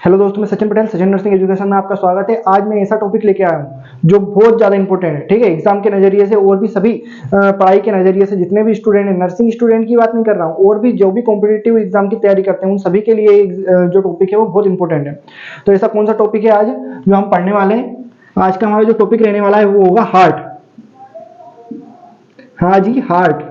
Hello दोस्तों, मैं Sachin Patel, Sachin nursing education में आपका स्वागत है। आज मैं ऐसा टॉपिक लेके आया हूँ जो बहुत ज़्यादा इंपॉर्टेंट है। ठीक है, एग्जाम के नज़रिए से और भी सभी पढ़ाई के नज़रिए से जितने भी स्टूडेंट हैं, नर्सिंग स्टूडेंट की बात नहीं कर रहा हूँ, और भी जो भी कॉम्पिटिटिव एग्जाम की तैयारी करते हैं उन सभी के लिए जो टॉपिक है वो बहुत इंपॉर्टेंट है। तो ऐसा कौन सा टॉपिक है आज जो हम पढ़ने वाले हैं? आज का हमारा जो टॉपिक रहने वाला है वो होगा हार्ट। हाँ जी, हार्ट।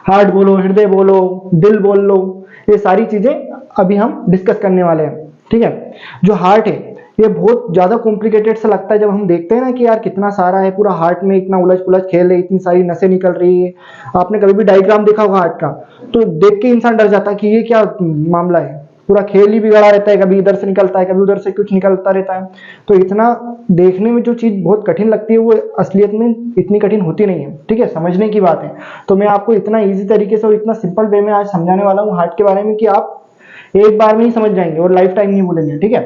हार्ट बोलो, हृदय बोलो, दिल बोल लो, ये सारी चीजें अभी हम डिस्कस करने वाले हैं। ठीक है, जो हार्ट है ये बहुत ज्यादा कॉम्प्लिकेटेड सा लगता है जब हम देखते हैं ना कि यार कितना सारा है, पूरा हार्ट में इतना उलझ पुलझ खेल है, इतनी सारी नसें निकल रही है। आपने कभी भी डायग्राम देखा होगा हार्ट का, तो देख के इंसान डर जाता है कि ये क्या मामला है। पूरा खेल ही बिगड़ा रहता है, कभी इधर से निकलता है, कभी उधर से कुछ निकलता रहता है। तो इतना देखने में जो चीज बहुत कठिन लगती है वो असलियत में इतनी कठिन होती नहीं है। ठीक है, समझने की बात है। तो मैं आपको इतना इजी तरीके से और इतना सिंपल वे में आज समझाने वाला हूँ हार्ट के बारे में कि आप एक बार में ही समझ जाएंगे और लाइफ टाइम नहीं भूलेंगे। ठीक है,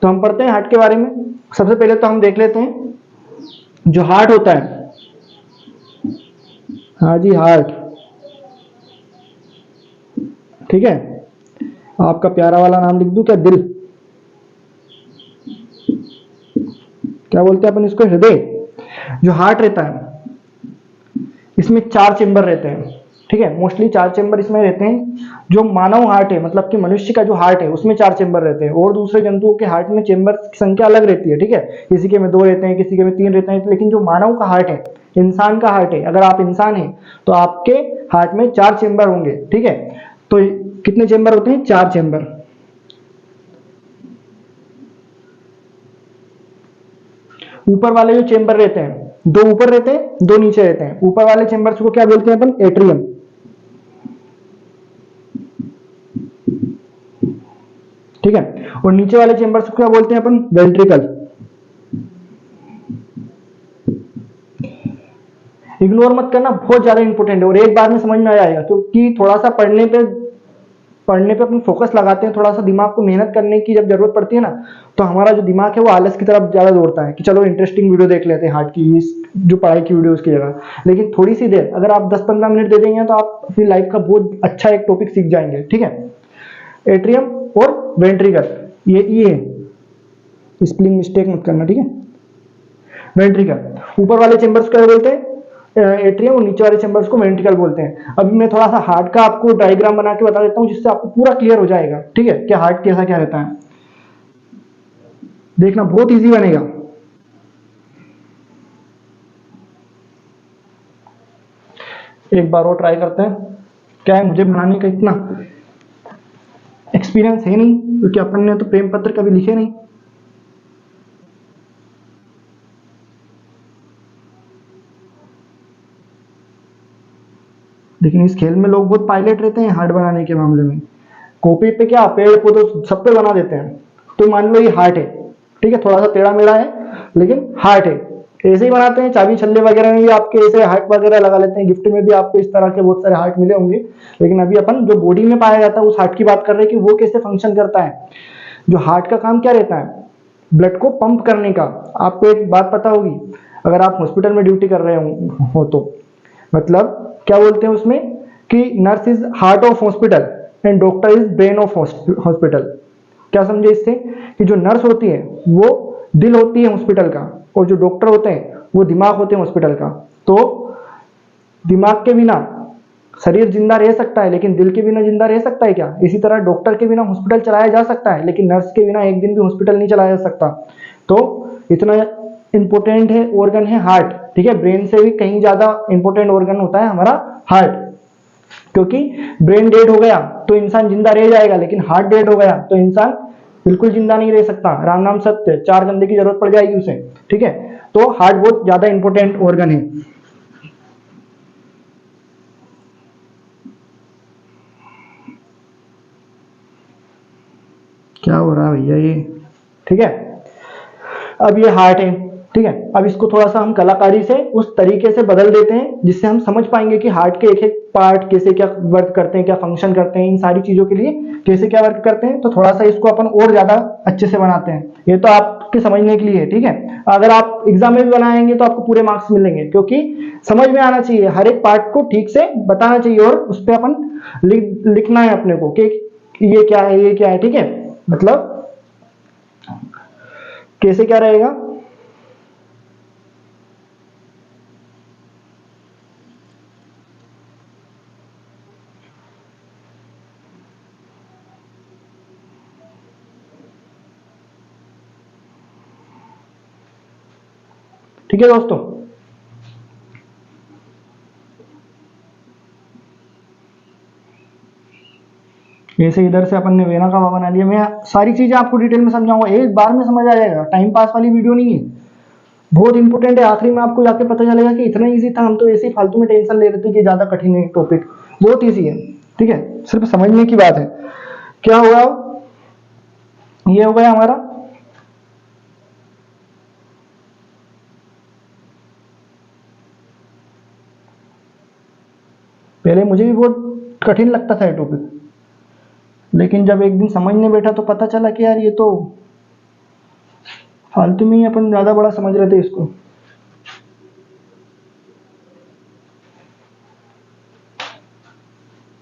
तो हम पढ़ते हैं हार्ट के बारे में। सबसे पहले तो हम देख लेते हैं जो हार्ट होता है। हाँ जी, हार्ट। ठीक है, आपका प्यारा वाला नाम लिख दूं क्या? दिल। क्या बोलते हैं अपन इसको? हृदय। जो हार्ट रहता है इसमें 4 चेंबर रहते हैं। ठीक है, मोस्टली 4 चेंबर इसमें रहते हैं। जो मानव हार्ट है, मतलब कि मनुष्य का जो हार्ट है उसमें 4 चेंबर रहते हैं, और दूसरे जंतुओं के हार्ट में चेंबर की संख्या अलग रहती है। ठीक है, किसी के में 2 रहते हैं, किसी के में 3 रहते हैं, लेकिन जो मानव का हार्ट है, इंसान का हार्ट है, अगर आप इंसान हैं तो आपके हार्ट में 4 चेंबर होंगे। ठीक है, तो कितने चेंबर होते हैं? 4 चेंबर। ऊपर वाले जो चेंबर रहते हैं, 2 ऊपर रहते हैं, 2 नीचे रहते हैं। ऊपर वाले चेंबर्स को क्या बोलते हैं अपन? एट्रियम। ठीक है, और नीचे वाले चेंबर्स को क्या बोलते हैं अपन? वेंट्रिकल। इग्नोर मत करना, बहुत ज्यादा इंपॉर्टेंट है और एक बार में समझ में आ जाएगा, क्योंकि थोड़ा सा पढ़ने पे अपन फोकस लगाते हैं, थोड़ा सा दिमाग को मेहनत करने की जब जरूरत पड़ती है ना, तो हमारा जो दिमाग है वो आलस की तरफ ज्यादा दौड़ता है कि चलो इंटरेस्टिंग वीडियो देख लेते हैं हार्ट की, जो पढ़ाई की वीडियो की जगह। लेकिन थोड़ी सी देर अगर आप 10-15 मिनट दे देंगे तो आप अपनी लाइफ का बहुत अच्छा एक टॉपिक सीख जाएंगे। ठीक है, एट्रियम और वेंट्रिकल, ये है। स्पेलिंग मिस्टेक मत करना। ठीक है, वेंट्रिकल। ऊपर वाले चेंबर्स को क्या बोलते हैं? एट्रियम, और नीचे वाले चेंबर्स को वेंट्रिकल बोलते हैं। अभी मैं थोड़ा सा हार्ट का आपको डायग्राम बना के बता देता हूं जिससे आपको पूरा क्लियर हो जाएगा। ठीक है, क्या हार्ट कैसा क्या रहता है, देखना बहुत इजी बनेगा। एक बार और ट्राई करते हैं। क्या है, मुझे बनाने का इतना एक्सपीरियंस है नहीं, क्योंकि अपन ने तो प्रेम पत्र कभी लिखे नहीं। लेकिन इस खेल में लोग बहुत पायलट रहते हैं हार्ट बनाने के मामले में। कॉपी पे क्या, पेड़ पौधे सब पे बना देते हैं। तो मान लो ये हार्ट है। ठीक है, थोड़ा सा टेढ़ा मेढ़ा है लेकिन हार्ट है। ऐसे ही बनाते हैं, चाबी छल्ले वगैरह में भी आपके ऐसे हार्ट वगैरह लगा लेते हैं। गिफ्ट में भी आपको इस तरह के बहुत सारे हार्ट मिले होंगे। लेकिन अभी अपन जो बॉडी में पाया जाता है उस हार्ट की बात कर रहे हैं कि वो कैसे फंक्शन करता है। जो हार्ट का काम क्या रहता है? ब्लड को पंप करने का। आपको एक बात पता होगी, अगर आप हॉस्पिटल में ड्यूटी कर रहे हो तो मतलब क्या बोलते हैं उसमें कि nurse is heart of hospital and doctor is brain of hospital. क्या समझे इससे? कि जो नर्स होती है वो दिल होती है हॉस्पिटल का, और जो डॉक्टर होते हैं वो दिमाग होते हैं हॉस्पिटल का। तो दिमाग के बिना शरीर जिंदा रह सकता है, लेकिन दिल के बिना जिंदा रह सकता है क्या? इसी तरह डॉक्टर के बिना हॉस्पिटल चलाया जा सकता है, लेकिन नर्स के बिना एक दिन भी हॉस्पिटल नहीं चलाया जा सकता। तो इतना इंपॉर्टेंट है ऑर्गन है हार्ट। ठीक है, ब्रेन से भी कहीं ज्यादा इंपॉर्टेंट ऑर्गन होता है हमारा हार्ट। क्योंकि ब्रेन डेड हो गया तो इंसान जिंदा रह जाएगा, लेकिन हार्ट डेड हो गया तो इंसान बिल्कुल जिंदा नहीं रह सकता। राम नाम सत्य, 4 गंदे की जरूरत पड़ जाएगी उसे। ठीक है, तो हार्ट बहुत ज्यादा इंपॉर्टेंट ऑर्गन है। क्या हो रहा है भैया ये? ठीक है, अब ये हार्ट है। ठीक है, अब इसको थोड़ा सा हम कलाकारी से उस तरीके से बदल देते हैं जिससे हम समझ पाएंगे कि हार्ट के एक एक पार्ट कैसे क्या वर्क करते हैं, क्या फंक्शन करते हैं, इन सारी चीजों के लिए कैसे क्या वर्क करते हैं। तो थोड़ा सा इसको अपन और ज्यादा अच्छे से बनाते हैं। ये तो आपके समझने के लिए है। ठीक है, अगर आप एग्जाम में भी बनाएंगे तो आपको पूरे मार्क्स मिलेंगे, क्योंकि समझ में आना चाहिए, हर एक पार्ट को ठीक से बताना चाहिए और उस पर अपन लिखना है अपने को कि ये क्या है, ये क्या है। ठीक है, मतलब कैसे क्या रहेगा, ठीक है दोस्तों। ऐसे इधर से अपन ने वेना का बना लिया। मैं सारी चीजें आपको डिटेल में समझाऊंगा, एक बार में समझ आ जाएगा, टाइम पास वाली वीडियो नहीं है, बहुत इंपॉर्टेंट है। आखिरी में आपको जाके पता चलेगा कि इतना इजी था, हम तो ऐसे ही फालतू में टेंशन ले रहे थे कि ज्यादा कठिन है टॉपिक, बहुत इजी है, ठीक है, सिर्फ समझने की बात है। क्या हुआ, ये हो गया हमारा, पहले मुझे भी बहुत कठिन लगता था ये टॉपिक, लेकिन जब एक दिन समझने बैठा तो पता चला कि यार ये तो फालतू में ही अपन ज्यादा बड़ा समझ रहे थे इसको।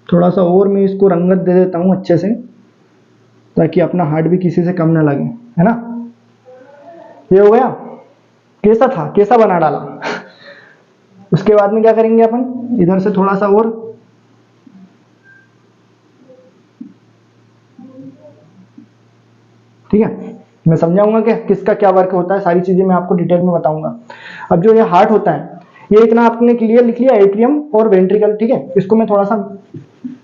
थोड़ा सा और मैं इसको रंगत दे देता हूँ अच्छे से, ताकि अपना हार्ट भी किसी से कम ना लगे, है ना। ये हो गया, कैसा था, कैसा बना डाला। उसके बाद में क्या करेंगे अपन, इधर से थोड़ा सा और, ठीक है, मैं समझाऊंगा कि किसका क्या वर्क होता है, सारी चीजें मैं आपको डिटेल में बताऊंगा। अब जो ये हार्ट होता है, ये इतना आपने क्लियर लिख लिया, एट्रियम और वेंट्रिकल, ठीक है। इसको मैं थोड़ा सा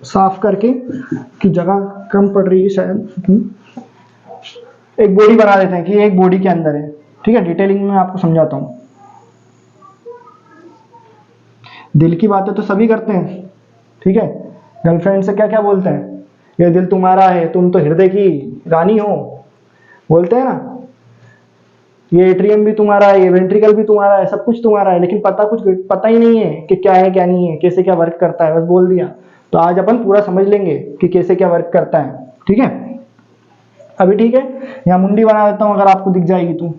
साफ करके, कि जगह कम पड़ रही है शायद, एक बॉडी बना देते हैं कि ये एक बॉडी के अंदर है, ठीक है। डिटेलिंग में आपको समझाता हूँ। दिल की बातें तो सभी करते हैं, ठीक है। गर्लफ्रेंड से क्या क्या बोलते हैं, ये दिल तुम्हारा है, तुम तो हृदय की रानी हो, बोलते हैं ना। ये एट्रियम भी तुम्हारा है, ये वेंट्रिकल भी तुम्हारा है, सब कुछ तुम्हारा है, लेकिन कुछ पता ही नहीं है कि क्या है क्या नहीं है, कैसे क्या वर्क करता है, बस बोल दिया। तो आज अपन पूरा समझ लेंगे कि कैसे क्या वर्क करता है, ठीक है। अभी ठीक है, यहाँ मुंडी बना देता हूं अगर आपको दिख जाएगी तो।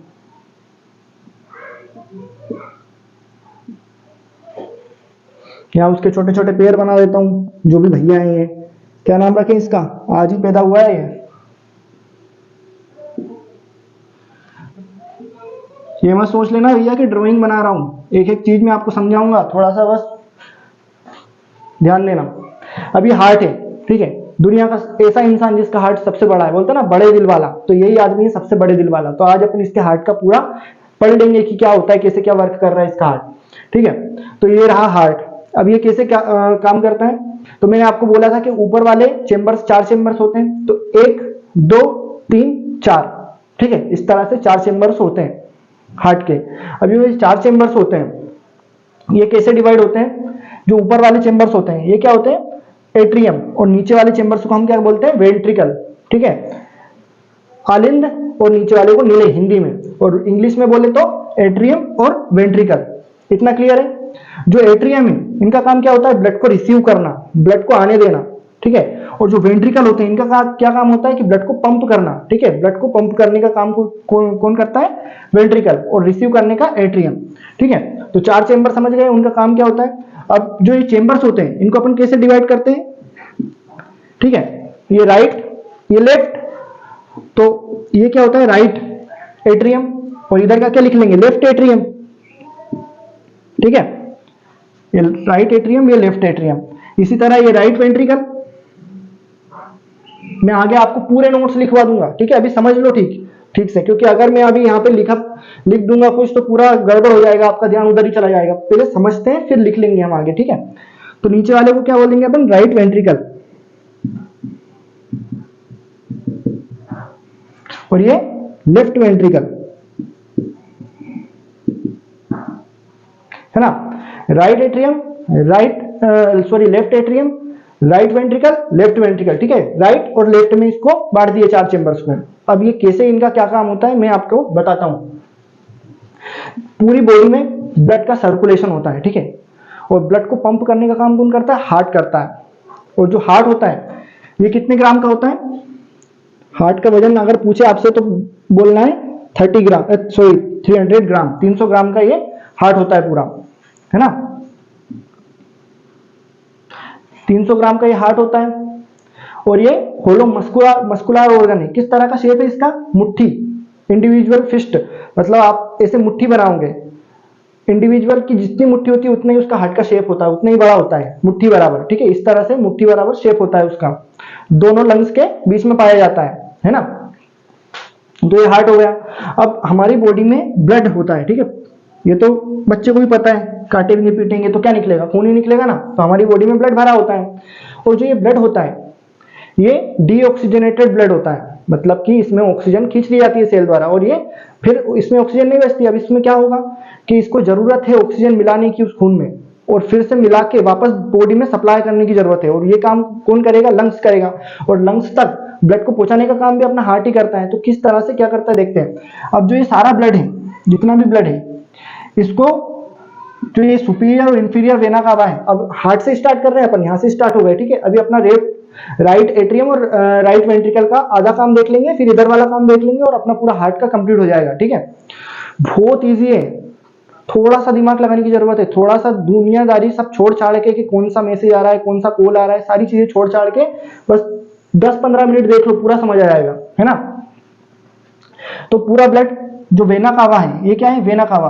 यहाँ उसके छोटे छोटे पैर बना देता हूँ, जो भी भैया है ये, क्या नाम रखें इसका, आज ही पैदा हुआ है ये मत सोच लेना भैया कि ड्राइंग बना रहा हूँ, एक एक चीज मैं आपको समझाऊंगा, थोड़ा सा बस ध्यान देना। अभी हार्ट है, ठीक है, दुनिया का ऐसा इंसान जिसका हार्ट सबसे बड़ा है, बोलते ना बड़े दिल वाला, तो यही आदमी है सबसे बड़े दिल वाला। तो आज अपन इसके हार्ट का पूरा पढ़ लेंगे कि क्या होता है, कैसे क्या वर्क कर रहा है इसका हार्ट, ठीक है। तो ये रहा हार्ट। अब ये कैसे क्या काम करता है, तो मैंने आपको बोला था कि ऊपर वाले चेंबर्स, 4 चेंबर्स होते हैं, तो 1 2 3 4, ठीक है, इस तरह से 4 चेंबर्स होते हैं हार्ट के। अब ये 4 चेंबर्स होते हैं, ये कैसे डिवाइड होते हैं, जो ऊपर वाले चेंबर्स होते हैं ये क्या होते हैं, एट्रियम, और नीचे वाले चेंबर्स को हम क्या बोलते हैं, वेंट्रिकल, ठीक है। आलिंद और नीचे वाले को नीले, हिंदी में, और इंग्लिश में बोले तो एट्रियम और वेंट्रिकल। इतना क्लियर है। जो एट्रियम है इनका काम क्या होता है, ब्लड को रिसीव करना, ब्लड को आने देना, ठीक है। और जो वेंट्रिकल होते हैं इनका क्या काम होता है कि ब्लड को पंप करना, ठीक है। ब्लड को पंप करने का काम कौन करता है, वेंट्रिकल, और रिसीव करने का एट्रियम, ठीक है। तो 4 चेंबर समझ गए, उनका काम क्या होता है। अब जो ये चेंबर्स होते हैं इनको अपन कैसे डिवाइड करते हैं, ठीक है, ये राइट ये लेफ्ट, तो ये क्या होता है, राइट एट्रियम, और इधर का क्या लिख लेंगे, लेफ्ट एट्रियम, ठीक है। ये राइट एट्रियम, ये लेफ्ट एट्रियम। इसी तरह ये राइट वेंट्रिकल, मैं आगे आपको पूरे नोट्स लिखवा दूंगा, ठीक है। अभी समझ लो ठीक ठीक से, क्योंकि अगर मैं अभी यहाँ पे लिख दूंगा कुछ तो पूरा गड़बड़ हो जाएगा, आपका ध्यान उधर ही चला जाएगा। पहले समझते हैं फिर लिख लेंगे हम आगे, ठीक है। तो नीचे वाले को क्या बोलेंगे अपन, राइट वेंट्रिकल, और ये लेफ्ट वेंट्रिकल, है ना। Right atrium, left atrium, right ventricle, left ventricle, ठीक है। राइट और लेफ्ट में इसको बांट दिए 4 चेंबर्स को। अब ये कैसे इनका क्या काम होता है मैं आपको बताता हूं। पूरी बॉडी में ब्लड का सर्कुलेशन होता है, ठीक है, और ब्लड को पंप करने का काम कौन करता है, हार्ट करता है। और जो हार्ट होता है ये कितने ग्राम का होता है, हार्ट का वजन अगर पूछे आपसे तो बोलना है 30 ग्राम, सॉरी 300 ग्राम, 300 ग्राम का ये हार्ट होता है पूरा, है ना। 300 ग्राम का ये हार्ट होता है। और ये होलो मस्कुलर ऑर्गन है, किस तरह का शेप है इसका, मुट्ठी, इंडिविजुअल फिस्ट, मतलब आप ऐसे मुट्ठी बनाओगे, इंडिविजुअल की जितनी मुट्ठी होती है उतना ही उसका हार्ट का शेप होता है, उतना ही बड़ा होता है, मुट्ठी बराबर, ठीक है, इस तरह से मुट्ठी बराबर शेप होता है उसका, दोनों लंग्स के बीच में पाया जाता है ना। तो ये हार्ट हो गया। अब हमारी बॉडी में ब्लड होता है, ठीक है, ये तो बच्चे को भी पता है, काटेंगे पीटेंगे तो क्या निकलेगा, खून ही निकलेगा ना, तो हमारी बॉडी में ब्लड भरा होता है। और जो ये ब्लड होता है ये डीऑक्सीजनेटेड ब्लड होता है, मतलब कि इसमें ऑक्सीजन खींच ली जाती है सेल द्वारा, और ये फिर इसमें ऑक्सीजन नहीं बचती। अब इसमें क्या होगा कि इसको जरूरत है ऑक्सीजन मिलाने की उस खून में, और फिर से मिला के वापस बॉडी में सप्लाई करने की जरूरत है, और ये काम कौन करेगा, लंग्स करेगा, और लंग्स तक ब्लड को पहुंचाने का काम भी अपना हार्ट ही करता है। तो किस तरह से क्या करता है देखते हैं। अब जो ये सारा ब्लड है, जितना भी ब्लड है, इसको जो ये सुपीरियर और इंफीरियर वेना कावा है, अब हार्ट से स्टार्ट कर रहे हैं अपन, यहां से स्टार्ट हो गए, ठीक है। अभी अपना राइट एट्रियम और राइट वेंट्रिकल का आधा काम देख लेंगे, फिर इधर वाला काम देख लेंगे, और अपना पूरा हार्ट का कंप्लीट हो जाएगा, ठीक है। बहुत इजी है, थोड़ा सा दिमाग लगाने की जरूरत है, थोड़ा सा दुनियादारी सब छोड़ छाड़ के कि कौन सा मैसेज आ रहा है, कौन सा कॉल आ रहा है, सारी चीजें छोड़ छाड़ के बस 10-15 मिनट देख लो, पूरा समझ आ जाएगा, है ना। तो पूरा ब्लड जो वेना कावा है, ये क्या है, वेना कावा,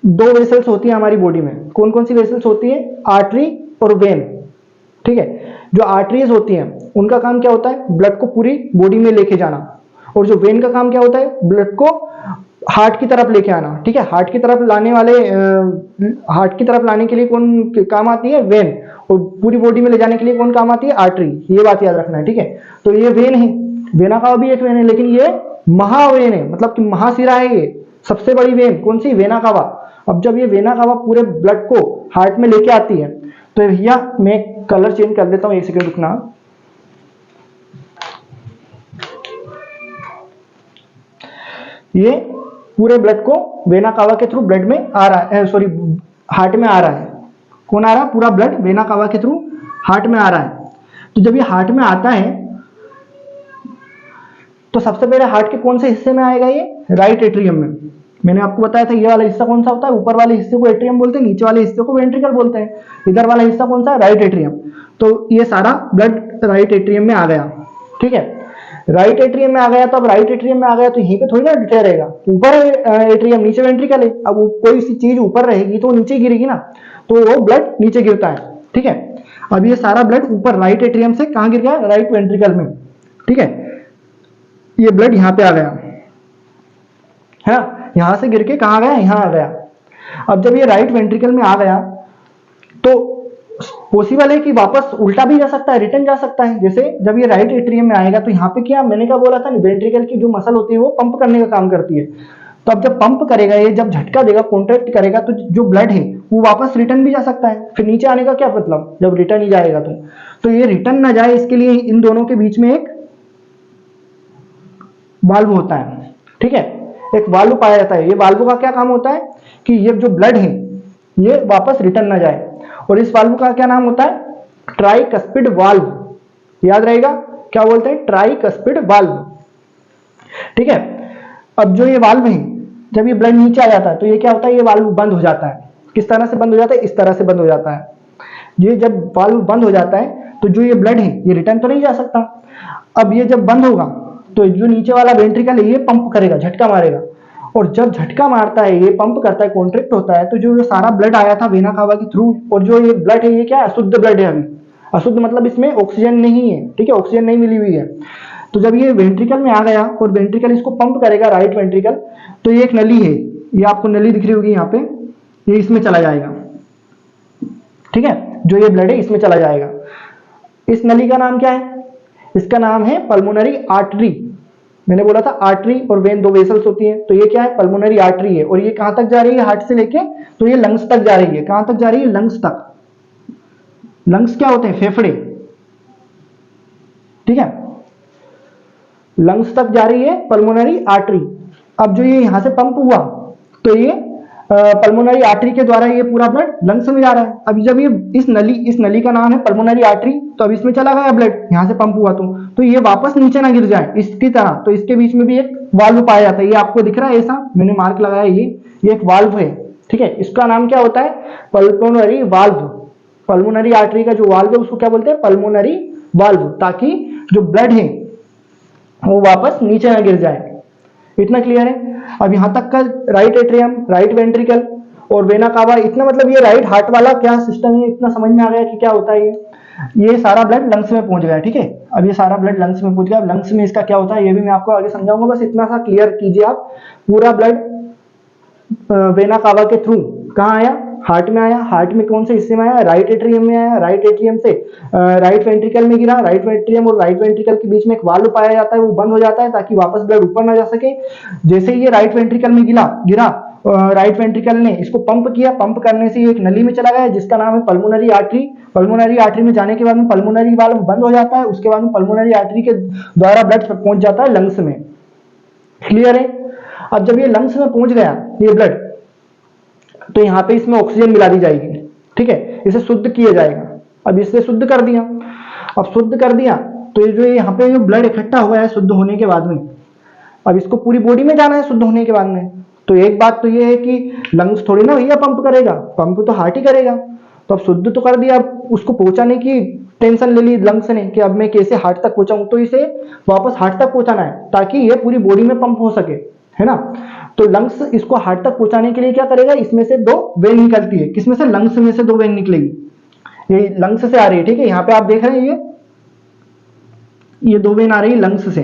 दो वेसल्स होती है हमारी बॉडी में। कौन कौन सी वेसल्स होती है, आर्टरी और वेन, ठीक है। जो आर्टरीज होती हैं उनका काम क्या होता है, ब्लड को पूरी बॉडी में लेके जाना, और जो वेन का काम क्या होता है, ब्लड को हार्ट की तरफ लेके आना, ठीक है। हार्ट की तरफ लाने वाले हार्ट की तरफ लाने के लिए कौन काम आती है, वेन, और पूरी बॉडी में ले जाने के लिए कौन काम आती है, आर्टरी। ये बात याद रखना है, ठीक है। तो ये वेन है, वेना का भी एक वेन है, लेकिन ये महावेन है, मतलब कि महाशिरा है, ये सबसे बड़ी वेन कौन सी, वेना कावा। अब जब ये वेना कावा पूरे ब्लड को हार्ट में लेके आती है, तो भैया मैं कलर चेंज कर देता हूं, एक सेकंड रुकना। ये पूरे ब्लड को वेना कावा के थ्रू ब्लड में आ रहा है, सॉरी हार्ट में आ रहा है। कौन आ रहा है, पूरा ब्लड वेना कावा के थ्रू हार्ट में आ रहा है। तो जब ये हार्ट में आता है तो सबसे पहले हार्ट के कौन से हिस्से में आएगा, ये राइट एट्रियम में। मैंने आपको बताया था ये वाला हिस्सा कौन सा होता है, ऊपर वाले हिस्से को एट्रियम बोलते हैं, नीचे वाले हिस्से को वेंट्रिकल बोलते हैं। इधर वाला हिस्सा कौन सा है, राइट एट्रियम। तो ये सारा ब्लड राइट एट्रियम में आ गया, ठीक है। राइट एट्रियम में आ गया, तो अब राइट एट्रियम में आ गया तो यहीं पे थोड़ी ना ठहरेगा, ऊपर एट्रियम नीचे वेंट्रिकल है। अब कोई सी चीज ऊपर रहेगी तो नीचे गिरेगी ना, तो वो ब्लड नीचे गिरता है, ठीक है। अब ये सारा ब्लड ऊपर राइट एट्रियम से कहां गिर गया, राइट वेंट्रिकल में, ठीक है। ये ब्लड यहाँ पे आ गया है, यहां से गिर के कहां गया, यहां आ गया। अब जब ये राइट वेंट्रिकल में आ गया तो पॉसिबल है कि वापस उल्टा भी जा सकता है, रिटर्न जा सकता है। जैसे जब ये राइट एट्रियम में आएगा तो यहाँ पे क्या मैंने क्या बोला था, वेंट्रिकल की जो मसल होती है वो पंप करने का काम करती है। तो अब जब पंप करेगा, ये जब झटका देगा, कॉन्ट्रैक्ट करेगा, तो जो ब्लड है वो वापस रिटर्न भी जा सकता है। फिर नीचे आने का क्या मतलब, जब रिटर्न ही जाएगा तो ये रिटर्न ना जाए इसके लिए इन दोनों के बीच में एक वाल्व होता है, ठीक है। एक वाल्व पाया जाता है। ये वाल्व का क्या काम होता है कि ये जो ब्लड है ये वापस रिटर्न ना जाए, और इस वाल्व का क्या नाम होता है, ट्राइकस्पिड वाल्व। याद रहेगा क्या बोलते हैं, ट्राइकस्पिड वाल्व, ठीक है। अब जो ये वाल्व है, जब ये ब्लड नीचे आ जाता है तो ये क्या होता है, ये वाल्व बंद हो जाता है। किस तरह से बंद हो जाता है, इस तरह से बंद हो जाता है। ये जब वाल्व बंद हो जाता है तो जो ये ब्लड है ये रिटर्न तो नहीं जा सकता। अब ये जब बंद होगा तो जो नीचे वाला वेंट्रिकल है ये पंप करेगा, झटका मारेगा, और जब झटका मारता है, ये पंप करता है, कॉन्ट्रैक्ट होता है, तो जो सारा ब्लड आया था वेना कावा के थ्रू, और जो ये ब्लड है ये क्या है, अशुद्ध ब्लड है। अभी अशुद्ध मतलब इसमें ऑक्सीजन नहीं है, ठीक है, ऑक्सीजन नहीं मिली हुई है। तो जब ये वेंट्रिकल में आ गया और वेंट्रिकल इसको पंप करेगा, राइट वेंट्रिकल, तो ये एक नली है, ये आपको नली दिख रही होगी यहाँ पे, ये इसमें चला जाएगा, ठीक है। जो ये ब्लड है इसमें चला जाएगा। इस नली का नाम क्या है, इसका नाम है पल्मोनरी आर्टरी। मैंने बोला था आर्टरी और वेन दो वेसल्स होती हैं, तो ये क्या है, पल्मोनरी आर्टरी है। और ये कहां तक जा रही है, हार्ट से लेके, तो ये लंग्स तक जा रही है। कहां तक जा रही है, लंग्स तक। लंग्स क्या होते हैं, फेफड़े, ठीक है। लंग्स तक जा रही है पल्मोनरी आर्टरी। अब जो ये यहां से पंप हुआ तो ये पल्मोनरी आर्टरी के द्वारा ये पूरा ब्लड लंग्स में जा रहा है। अब जब ये इस नली का नाम है पल्मोनरी आर्टरी, तो अब इसमें चला गया ब्लड, यहां से पंप हुआ तो ये वापस नीचे ना गिर जाए इसकी तरह, तो इसके बीच में भी एक वाल्व पाया जाता है। ये आपको दिख रहा है, ऐसा मैंने मार्क लगाया, ये एक वाल्व है, ठीक है। इसका नाम क्या होता है, पल्मोनरी वाल्व। पल्मोनरी आर्टरी का जो वाल्व है उसको क्या बोलते हैं, पल्मोनरी वाल्व, ताकि जो ब्लड है वो वापस नीचे ना गिर जाए। इतना क्लियर है? अब यहाँ तक का राइट एट्रियम, राइट वेंट्रिकल और वेना कावा, इतना मतलब ये राइट हार्ट वाला क्या सिस्टम है, इतना समझ में आ गया कि क्या होता है ये सारा ब्लड लंग्स में पहुंच गया, ठीक है। अब ये सारा ब्लड लंग्स में पहुंच गया, लंग्स में इसका क्या होता है ये भी मैं आपको आगे समझाऊंगा, बस इतना सा क्लियर कीजिए आप। पूरा ब्लड वेना कावा के थ्रू कहाँ आया? हार्ट में आया। हार्ट में कौन से हिस्से में आया? राइट एट्रियम में आया। राइट एट्रियम से राइट वेंट्रिकल में गिरा। राइट वेंट्रियम और राइट वेंट्रिकल के बीच में एक वाल्व पाया जाता है, वो बंद हो जाता है ताकि वापस ब्लड ऊपर ना जा सके। जैसे ही ये राइट वेंट्रिकल में गिरा राइट वेंट्रिकल ने इसको पंप किया, पंप करने से ये एक नली में चला गया जिसका नाम है पल्मोनरी आर्टरी। पल्मोनरी आर्टरी में जाने के बाद में पल्मोनरी वाल्व बंद हो जाता है, उसके बाद में पल्मोनरी आर्टरी के द्वारा ब्लड पहुंच जाता है लंग्स में। क्लियर है? अब जब ये लंग्स में पहुंच गया ये ब्लड, तो यहाँ पे इसमें ऑक्सीजन मिला दी जाएगी, ठीक है, इसे शुद्ध किया जाएगा। अब इससे शुद्ध कर दिया, अब शुद्ध कर दिया तो ये जो यहाँ पे जो ब्लड इकट्ठा हुआ है शुद्ध होने के बाद में, अब इसको पूरी बॉडी में जाना है शुद्ध होने के बाद में। तो एक बात तो ये है कि लंग्स थोड़ी ना भैया पंप करेगा, पंप तो हार्ट ही करेगा। तो अब शुद्ध तो कर दिया, अब उसको पहुंचाने की टेंशन ले ली लंग्स ने कि अब मैं कैसे हार्ट तक पहुंचाऊं, तो इसे वापस हार्ट तक पहुंचाना है ताकि ये पूरी बॉडी में पंप हो सके, है ना। तो लंग्स इसको हार्ट तक पहुंचाने के लिए क्या करेगा, इसमें से दो वेन निकलती है। किसमें से? लंग्स में से दो वेन निकलेगी, ये लंग्स से आ रही है, ठीक है। यहाँ पे आप देख रहे हैं ये दो वेन आ रही है लंग्स से,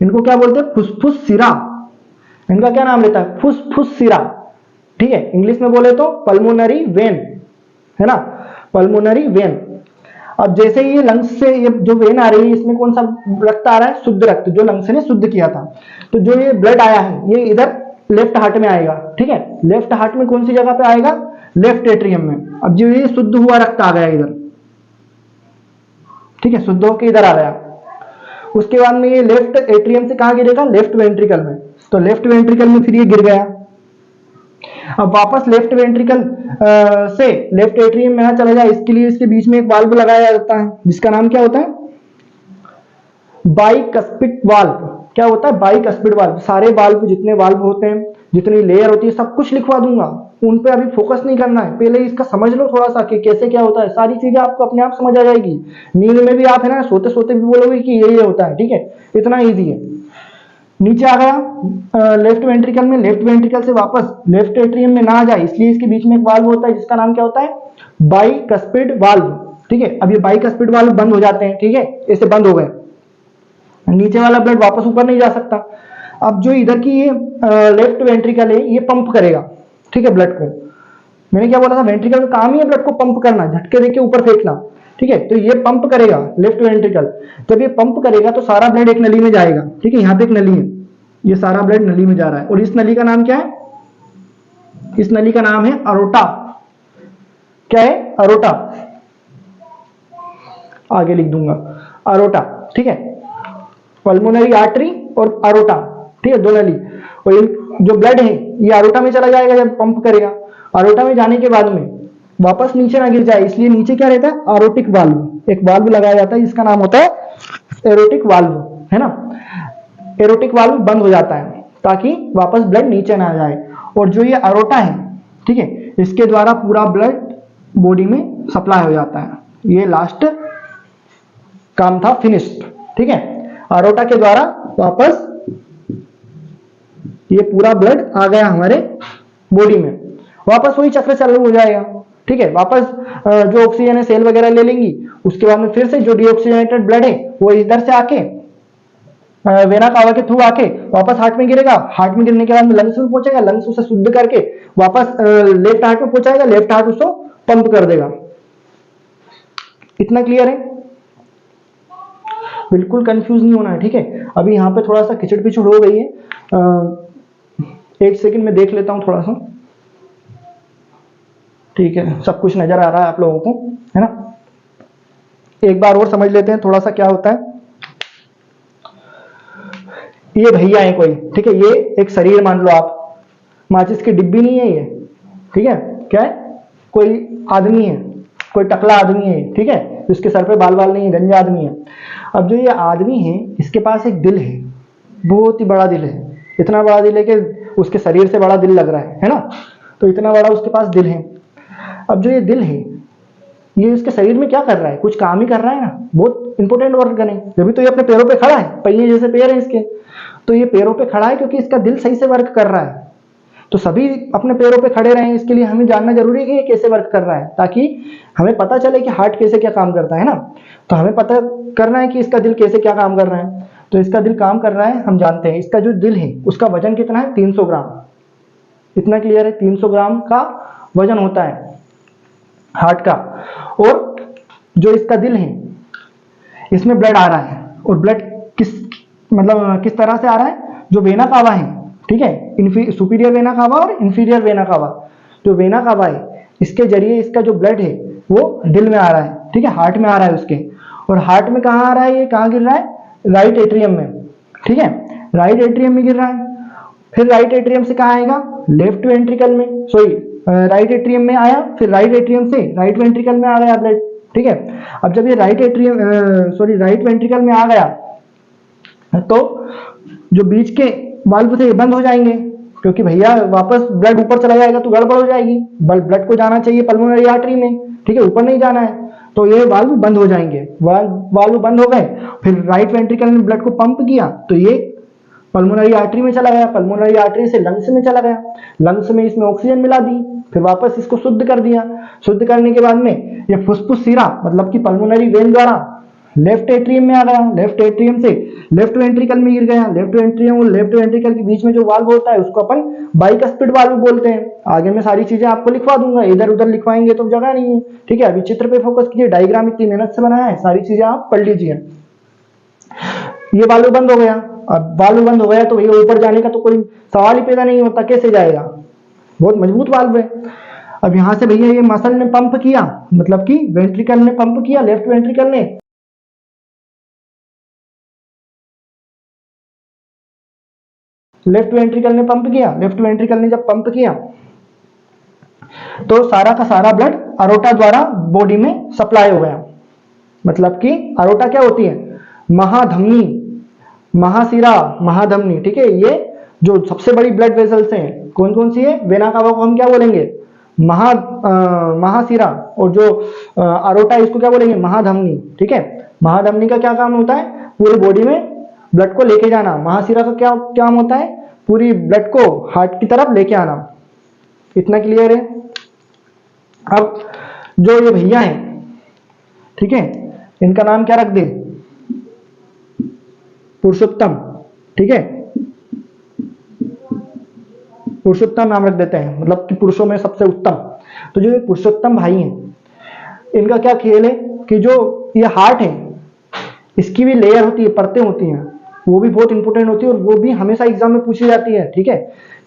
इनको क्या बोलते हैं? फुसफुस सिरा। इनका क्या नाम लेता है? फुसफुस सिरा, ठीक है। इंग्लिश में बोले तो पल्मोनरी वेन, है ना, पल्मोनरी वेन। अब जैसे ये लंग्स से ये जो वेन आ रही है इसमें कौन सा रक्त आ रहा है? शुद्ध रक्त, जो लंग्स ने शुद्ध किया था। तो जो ये ब्लड आया है ये इधर लेफ्ट हार्ट में आएगा, ठीक है। लेफ्ट हार्ट में कौन सी जगह पे आएगा? लेफ्ट एट्रियम में। अब जो ये शुद्ध हुआ रक्त आ गया इधर, ठीक है, शुद्ध होकर इधर आ गया। उसके बाद में ये लेफ्ट एट्रियम से कहां गिरेगा? लेफ्ट वेंट्रिकल में। तो लेफ्ट वेंट्रिकल में फिर ये गिर गया। अब वापस लेफ्ट वेंट्रिकल से लेफ्ट एट्रियम में चला जाए, इसके लिए इसके बीच में एक वाल्व लगाया जाता है जिसका नाम क्या होता है? Bicuspid valve. क्या होता है? Bicuspid valve. सारे वाल्व, जितने वाल्व होते हैं, जितनी लेयर होती है, सब कुछ लिखवा दूंगा, उन पे अभी फोकस नहीं करना है। पहले इसका समझ लो थोड़ा सा कि कैसे क्या होता है, सारी चीजें आपको अपने आप समझ आ जाएगी। नींद में भी आप है ना, सोते सोते भी बोलोगे कि ये होता है, ठीक है, इतना ईजी है। नीचे आ गया लेफ्ट वेंट्रिकल में, लेफ्ट वेंट्रिकल से वापस लेफ्ट एट्रियम में ना आ जाए इसलिए इसके बीच में एक वाल्व होता है जिसका नाम क्या होता है? बाइकस्पिड वाल्व, ठीक है। अब ये बाइकस्पिड वाल्व बंद हो जाते हैं, ठीक है, ऐसे बंद हो गए, नीचे वाला ब्लड वापस ऊपर नहीं जा सकता। अब जो इधर की ये लेफ्ट वेंट्रिकल है ये पंप करेगा, ठीक है, ब्लड को। मैंने क्या बोला था? वेंट्रिकल का काम ही है ब्लड को पंप करना, झटके देके ऊपर फेंकना, ठीक है। तो ये पंप करेगा लेफ्ट वेंट्रिकल। जब ये पंप करेगा तो सारा ब्लड एक नली में जाएगा, ठीक है। यहाँ पे एक नली है, ये सारा ब्लड नली में जा रहा है और इस नली का नाम क्या है? इस नली का नाम है अरोटा। क्या है? अरोटा। आगे लिख दूंगा अरोटा, ठीक है। पल्मोनरी आर्टरी और अरोटा, ठीक है, दो नली। और जो ब्लड है ये अरोटा में चला जाएगा जब पंप करेगा। अरोटा में जाने के बाद में वापस नीचे ना गिर जाए इसलिए नीचे क्या रहता है? Aortic valve. एक वाल्व लगाया जाता है जिसका नाम होता है एरोटिक वाल्व, है ना। एरोटिक वाल्व बंद हो जाता है ताकि वापस ब्लड नीचे ना जाए। और जो ये अरोटा है, ठीक है, इसके द्वारा पूरा ब्लड बॉडी में सप्लाई हो जाता है। ये लास्ट काम था फिनिश्ड, ठीक है। अरोटा के द्वारा वापस ये पूरा ब्लड आ गया हमारे बॉडी में, वापस वही चक्र चालू हो जाएगा, ठीक है। वापस जो ऑक्सीजन है सेल वगैरह ले लेंगी, उसके बाद में फिर से जो डीऑक्सीजनेटेड ब्लड है वो इधर से आके वेना कावा के थ्रू आके वापस हार्ट में गिरेगा। हार्ट में गिरने के बाद में लंग्स में पहुंचेगा, लंग्स उसे शुद्ध करके वापस लेफ्ट हार्ट में पहुंचाएगा, लेफ्ट हार्ट उसको पंप कर देगा। इतना क्लियर है? बिल्कुल कंफ्यूज नहीं होना है, ठीक है। अभी यहाँ पे थोड़ा सा खिचड़ पिचड़ हो गई है, एक सेकंड में देख लेता हूँ थोड़ा सा, ठीक है। सब कुछ नजर आ रहा है आप लोगों को, है ना। एक बार और समझ लेते हैं थोड़ा सा क्या होता है। ये भैया है कोई, ठीक है, ये एक शरीर मान लो आप, माचिस की डिब्बी नहीं है ये, ठीक है। क्या है? कोई आदमी है, कोई टकला आदमी है, ठीक है, इसके सर पे बाल बाल नहीं है, गंजा आदमी है। अब जो ये आदमी है इसके पास एक दिल है, बहुत ही बड़ा दिल है, इतना बड़ा दिल है कि उसके शरीर से बड़ा दिल लग रहा है ना। तो इतना बड़ा उसके पास दिल है। अब जो ये दिल है ये इसके शरीर में क्या कर रहा है? कुछ काम ही कर रहा है ना, बहुत इंपॉर्टेंट ऑर्गन है, जब तो ये अपने पैरों पे खड़ा है, पहिए जैसे पैर है इसके। तो ये पैरों पे खड़ा है क्योंकि इसका दिल सही से वर्क कर रहा है। तो सभी अपने पैरों पे खड़े रहें, इसके लिए हमें जानना जरूरी है कि ये कैसे वर्क कर रहा है, ताकि हमें पता चले कि हार्ट कैसे क्या काम करता है ना। तो हमें पता करना है कि इसका दिल कैसे क्या काम कर रहा है। तो इसका दिल काम कर रहा है, हम जानते हैं इसका जो दिल है उसका वजन कितना है, 300 ग्राम। इतना क्लियर है, 300 ग्राम का वजन होता है हार्ट का। और जो इसका दिल है इसमें ब्लड आ रहा है, और ब्लड किस तरह से आ रहा है, जो वेना कावा है, ठीक है, सुपीरियर वेना कावा और इंफीरियर वेना कावा। जो वेना कावा है इसके जरिए इसका जो ब्लड है वो दिल में आ रहा है, ठीक है, हार्ट में आ रहा है उसके। और हार्ट में कहाँ आ रहा है, ये कहाँ गिर रहा है, राइट एट्रियम में, ठीक है, राइट एट्रियम में गिर रहा है। फिर राइट एट्रियम से कहाँ आएगा, लेफ्ट वेंट्रिकल में, सॉरी राइट एट्रियम में आया, फिर राइट एट्रियम से राइट वेंट्रिकल में आ गया ब्लड, ठीक है। अब जब ये राइट वेंट्रिकल में आ गया तो जो बीच के वाल्व थे बंद हो जाएंगे, क्योंकि भैया वापस ब्लड ऊपर चला जाएगा तो गड़बड़ हो जाएगी। ब्लड को जाना चाहिए पल्मोनरी आर्टरी में, ठीक है, ऊपर नहीं जाना है, तो ये वाल्व बंद हो जाएंगे। वाल्व बंद हो गए, फिर राइट वेंट्रिकल में ब्लड को पंप किया तो ये पल्मोनरी आर्टरी में चला गया, पल्मोनरी आर्टरी से लंग्स में चला गया, लंग्स में इसमें ऑक्सीजन मिला दी, फिर वापस इसको शुद्ध कर दिया। शुद्ध करने के बाद में ये फुसफुस सिरा मतलब कि पल्मोनरी वेन द्वारा लेफ्ट एट्रियम में आ गया, लेफ्ट एट्रियम से लेफ्ट वेंट्रिकल में गिर गया। लेफ्ट एट्रियम और लेफ्ट वेंट्रिकल के बीच में जो वाल्व होता है उसको अपन बाइकस्पिड वाल्व बोलते हैं। आगे मैं सारी चीजें आपको लिखवा दूंगा, इधर उधर लिखवाएंगे तो जगह नहीं है, ठीक है। अभी चित्र पे फोकस कीजिए, डायग्राम इतनी मेहनत से बनाया है, सारी चीजें आप पढ़ लीजिए। ये वाल्व बंद हो गया, अब वाल्व बंद हो गया तो भैया ऊपर जाने का तो कोई सवाल ही पैदा नहीं होता, कैसे जाएगा, बहुत मजबूत वाल्व है। अब यहां से भैया ये मसल ने पंप किया, मतलब कि वेंट्रिकल ने पंप किया, लेफ्ट वेंट्रिकल ने, लेफ्ट वेंट्रिकल ने पंप किया। लेफ्ट वेंट्रिकल ने जब पंप किया तो सारा का सारा ब्लड अरोटा द्वारा बॉडी में सप्लाई हो गया। मतलब कि अरोटा क्या होती है, महाधमनी, महाशिरा, महाधमनी, ठीक है। ये जो सबसे बड़ी ब्लड वेसल्स हैं कौन कौन सी है, वेना कावा को हम क्या बोलेंगे, महाशिरा, और जो अरोटा इसको क्या बोलेंगे, महाधमनी, ठीक है। महाधमनी का क्या काम होता है, पूरी बॉडी में ब्लड को लेके जाना। महाशिरा का क्या काम होता है, पूरी ब्लड को हार्ट की तरफ लेके आना। इतना क्लियर है। अब जो ये भैया हैं, ठीक है, इनका नाम क्या रख दे, पुरुषोत्तम, ठीक है, पुरुषोत्तम नाम रख देते हैं, मतलब कि पुरुषों में सबसे उत्तम। तो जो ये पुरुषोत्तम भाई हैं, इनका क्या खेल है कि जो ये हार्ट है इसकी भी लेयर होती है, परतें होती हैं, वो भी बहुत इंपॉर्टेंट होती है, और वो भी हमेशा एग्जाम में पूछी जाती है, ठीक है।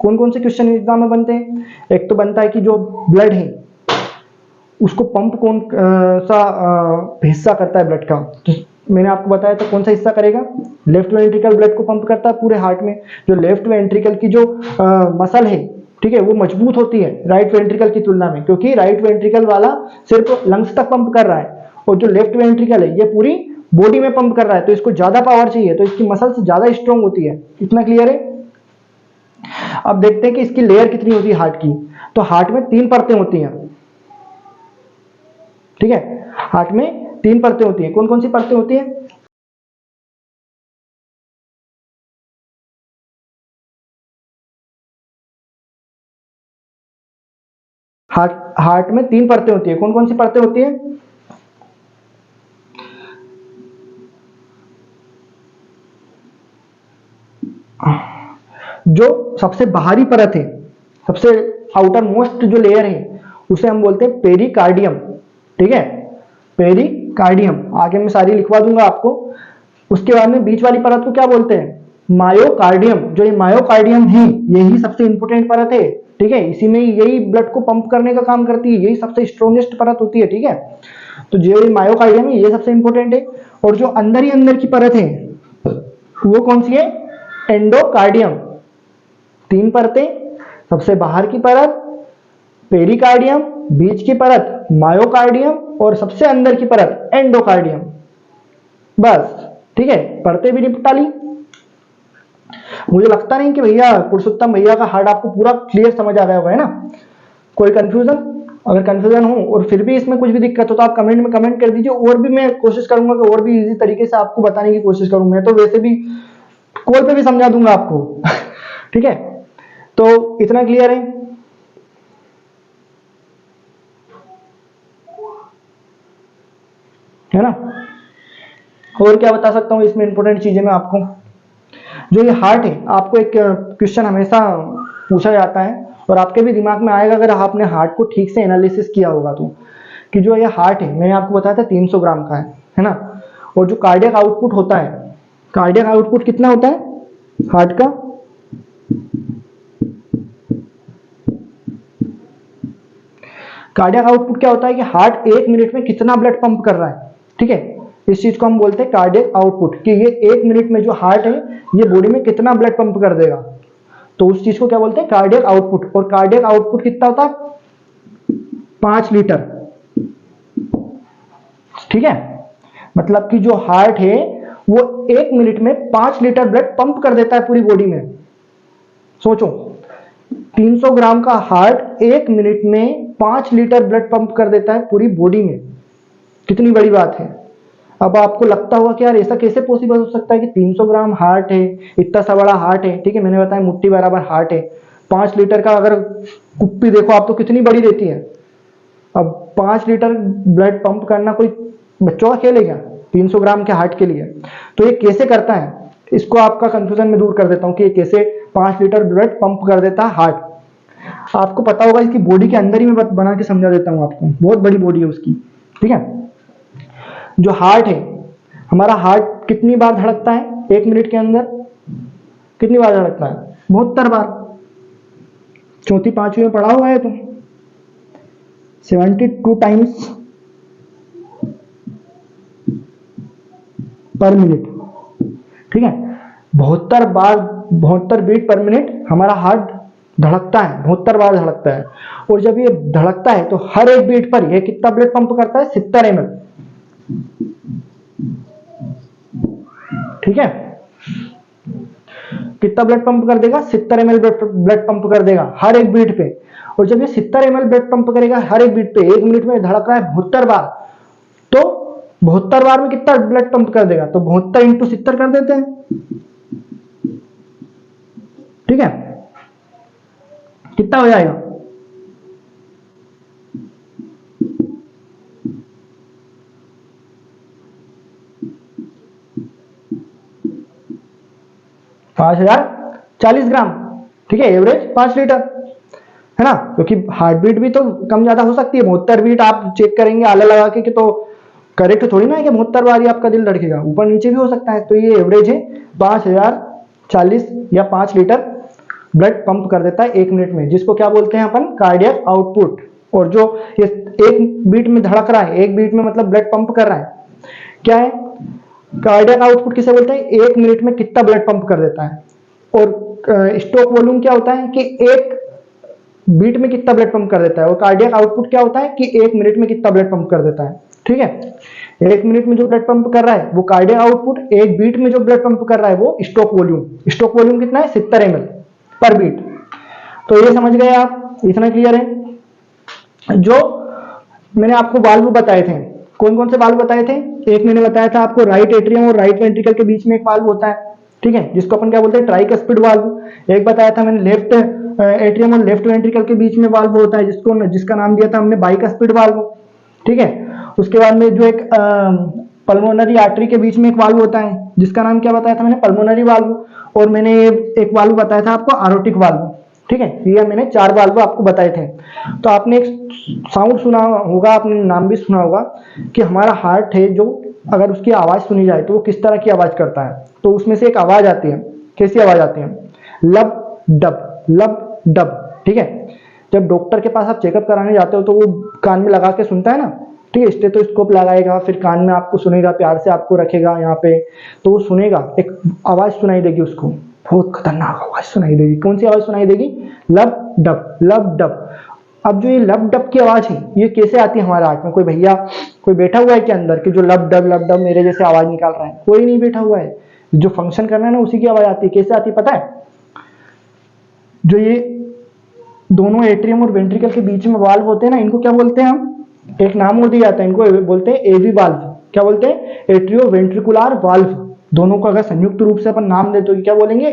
कौन कौन से क्वेश्चन एग्जाम में बनते हैं, एक तो बनता है कि जो ब्लड है उसको पंप कौन सा हिस्सा करता है ब्लड का, तो मैंने आपको बताया था कौन सा हिस्सा करेगा, लेफ्ट वेंट्रिकल ब्लड को पंप करता है पूरे हार्ट में। जो लेफ्ट वेंट्रिकल की जो मसल है, ठीक है, वो मजबूत होती है राइट वेंट्रिकल की तुलना में, क्योंकि राइट वेंट्रिकल वाला सिर्फ लंग्स तक पंप कर रहा है, और जो लेफ्ट वेंट्रिकल है ये पूरी बॉडी में पंप कर रहा है, तो इसको ज्यादा पावर चाहिए, तो इसकी मसल से ज्यादा स्ट्रॉन्ग होती है। इतना क्लियर है। अब देखते हैं कि इसकी लेयर कितनी होती है हार्ट की। तो हार्ट में 3 परतें होती हैं, ठीक है, हार्ट में 3 परतें होती हैं। कौन कौन सी परतें होती हैं, हार्ट में 3 परतें होती है। कौन कौन सी परतें होती हैं, जो सबसे बाहरी परत है, सबसे आउटर मोस्ट जो लेयर है उसे हम बोलते हैं पेरिकार्डियम, ठीक है, पेरिकार्डियम। आगे मैं सारी लिखवा दूंगा आपको। उसके बाद में बीच वाली परत को क्या बोलते हैं, मायोकार्डियम। जो ये मायोकार्डियम है यही सबसे इंपोर्टेंट परत है, ठीक है, इसी में यही ब्लड को पंप करने का काम करती है, यही सबसे स्ट्रॉन्गेस्ट परत होती है, ठीक है। तो जो ये मायोकार्डियम है ये सबसे इंपोर्टेंट है। और जो अंदर ही अंदर की परत है वो कौन सी है, एंडोकार्डियम। 3 परतें, सबसे बाहर की परत पेरिकार्डियम, बीच की परत मायोकार्डियम, और सबसे अंदर की परत एंडोकार्डियम। बस, ठीक है, परतें भी निपटा ली। मुझे लगता नहीं कि भैया पुरुषोत्तम भैया का हार्ट आपको पूरा क्लियर समझ आ गया होगा, है ना। कोई कंफ्यूजन, अगर कंफ्यूजन हो और फिर भी इसमें कुछ भी दिक्कत हो तो आप कमेंट में कमेंट कर दीजिए, और भी मैं कोशिश करूंगा कि और भी इजी तरीके से आपको बताने की कोशिश करूं। मैं तो वैसे भी कॉल पे भी समझा दूंगा आपको। ठीक है, तो इतना क्लियर है ना। और क्या बता सकता हूँ इसमें इंपॉर्टेंट चीजें मैं आपको, जो ये हार्ट है, आपको एक क्वेश्चन हमेशा पूछा जाता है और आपके भी दिमाग में आएगा अगर आपने हार्ट को ठीक से एनालिसिस किया होगा तो, कि जो ये हार्ट है मैंने आपको बताया था 300 ग्राम का है ना, और जो कार्डियक आउटपुट होता है, कार्डियक आउटपुट कितना होता है हार्ट का, कार्डियक आउटपुट क्या होता है कि हार्ट 1 मिनट में कितना ब्लड पंप कर रहा है। ठीक है, इस चीज को हम बोलते हैं कार्डियक आउटपुट, कि ये 1 मिनट में जो हार्ट है ये बॉडी में कितना ब्लड पंप कर देगा, तो उस चीज को क्या बोलते हैं कार्डियक आउटपुट। और कार्डियक आउटपुट कितना होता है 5 लीटर। ठीक है, मतलब कि जो हार्ट है वो 1 मिनट में 5 लीटर ब्लड पंप कर देता है पूरी बॉडी में। सोचो 300 ग्राम का हार्ट 1 मिनट में 5 लीटर ब्लड पंप कर देता है पूरी बॉडी में, कितनी बड़ी बात है। अब आपको लगता होगा कि यार ऐसा कैसे पॉसिबल हो सकता है कि 300 ग्राम हार्ट है, इतना सा बड़ा हार्ट है, ठीक है मैंने बताया मुट्ठी बराबर हार्ट है, 5 लीटर का अगर कुप्पी देखो आप तो कितनी बड़ी रहती है। अब 5 लीटर ब्लड पंप करना कोई बच्चों का खेल है क्या 300 ग्राम के हार्ट के लिए। तो ये कैसे करता है, इसको आपका कंफ्यूजन में दूर कर देता हूँ कि ये कैसे 5 लीटर ब्लड पंप कर देता है हार्ट। आपको पता होगा इसकी बॉडी के अंदर ही मैं बना के समझा देता हूँ आपको, बहुत बड़ी बॉडी है उसकी। ठीक है, जो हार्ट है, हमारा हार्ट कितनी बार धड़कता है 1 मिनट के अंदर, कितनी बार धड़कता है 72 बार। चौथी पांचवी में पढ़ा हुआ है तो 72 टाइम्स पर मिनट। ठीक है, 72 बार, 72 बीट पर मिनट हमारा हार्ट धड़कता है, 72 बार धड़कता है। और जब ये धड़कता है तो हर एक बीट पर ये कितना ब्लड पंप करता है 70 ml। ठीक है, कितना ब्लड पंप कर देगा 70 ml ब्लड पंप कर देगा हर एक बीट पे। और जब ये 70 ml ब्लड पंप करेगा हर एक बीट पे, 1 मिनट में धड़क रहा है 72 बार, तो 72 बार में कितना ब्लड पंप कर देगा, तो 72 इंटू 70 कर देते हैं। ठीक है, कितना हो जाएगा 5040 ग्राम। ठीक है, एवरेज 5 लीटर है ना, क्योंकि हार्ट बीट भी तो कम ज्यादा हो सकती है। 72 बीट आप चेक करेंगे आला लगा के कि तो करेक्ट थोड़ी ना है कि 72 बार ही आपका दिल धड़केगा, ऊपर नीचे भी हो सकता है। तो ये एवरेज है 5040 या 5 लीटर ब्लड पंप कर देता है 1 मिनट में, जिसको क्या बोलते हैं अपन कार्डियक आउटपुट। और जो ये 1 बीट में धड़क रहा है, 1 बीट में मतलब ब्लड पंप कर रहा है, क्या है कार्डियक आउटपुट किसे बोलते हैं, 1 मिनट में कितना ब्लड पंप कर देता है। और स्ट्रोक वॉल्यूम क्या होता है कि 1 बीट में कितना ब्लड पंप कर देता है, और कार्डियक आउटपुट क्या होता है कि 1 मिनट में कितना ब्लड पंप कर देता है। ठीक है, 1 मिनट में जो ब्लड पंप कर रहा है वो कार्डियक आउटपुट, 1 बीट में जो ब्लड पंप कर रहा है वो स्ट्रोक वॉल्यूम। स्ट्रोक वॉल्यूम कितना है 70 ml पर बीट। तो ये समझ गए आप, इतना क्लियर है। जो मैंने आपको वाल्व बताए थे, कौन कौन से वाल्व बताए थे, एक मैंने बताया था आपको राइट एट्रियम और राइट वेंट्रिकल के बीच में एक वाल्व होता है, ठीक है, जिसको अपन क्या बोलते हैं ट्राइकस्पिड वाल्व। एक बताया था मैंने लेफ्ट एट्रियम और लेफ्ट वेंट्रिकल के बीच में वाल्व होता है, जिसका नाम दिया था हमने बाइकस्पिड वाल्व। ठीक है, उसके बाद में जो एक पल्मोनरी आर्टरी के बीच में एक वाल्व होता है, जिसका नाम क्या बताया था मैंने पल्मोनरी वाल्व। और मैंने एक वाल्व बताया था आपको आरोटिक वाल्व। ठीक है, ये मैंने 4 वाल्व आपको बताए थे। तो आपने एक साउंड सुना होगा, आपने नाम भी सुना होगा कि हमारा हार्ट है जो अगर उसकी आवाज सुनी जाए तो वो किस तरह की आवाज करता है। तो उसमें से एक आवाज आती है, कैसी आवाज आती है, लब डब लब डब। ठीक है, जब डॉक्टर के पास आप चेकअप कराने जाते हो तो वो कान में लगा के सुनता है ना, ठीक है, स्टेथोस्कोप लगाएगा, फिर कान में आपको सुनेगा, प्यार से आपको रखेगा यहाँ पे, तो वो सुनेगा, एक आवाज सुनाई देगी उसको, बहुत खतरनाक आवाज सुनाई देगी। कौन सी आवाज सुनाई देगी, लब डब लब डब। अब जो ये लब डब की आवाज है ये कैसे आती है हमारे हार्ट में, कोई भैया कोई बैठा हुआ है के अंदर कि जो लब डब मेरे जैसे आवाज निकाल रहा है, कोई नहीं बैठा हुआ है, जो फंक्शन करना है ना उसी की आवाज आती है। कैसे आती है पता है, जो ये दोनों एट्रियम और वेंट्रिकल के बीच में वाल्व होते हैं ना, इनको क्या बोलते हैं हम, एक नाम और दिया जाता है, इनको बोलते हैं एवी वाल्व। क्या बोलते हैं, एट्रियो वेंट्रिकुलर वाल्व। दोनों को अगर संयुक्त रूप से अपन नाम दे तो क्या बोलेंगे,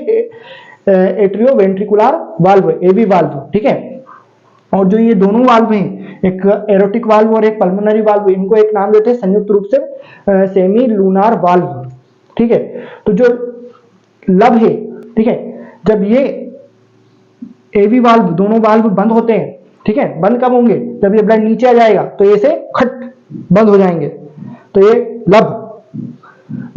एट्रियो वेंट्रिकुलर वाल्व, एवी वाल्व, ठीक है। और जो ये दोनों वाल्व हैं, एक एरोटिक वाल्व और एक पल्मोनरी वाल्व, इनको एक नाम देते हैं संयुक्त रूप से सेमी लूनार वाल्व, ठीक है। तो जो लब है, ठीक है, जब ये एवी वाल्व, दोनों वाल्व बंद होते हैं, ठीक है, बंद कब होंगे, जब ये ब्लड नीचे आ जाएगा तो ये से खट बंद हो जाएंगे, तो ये लब,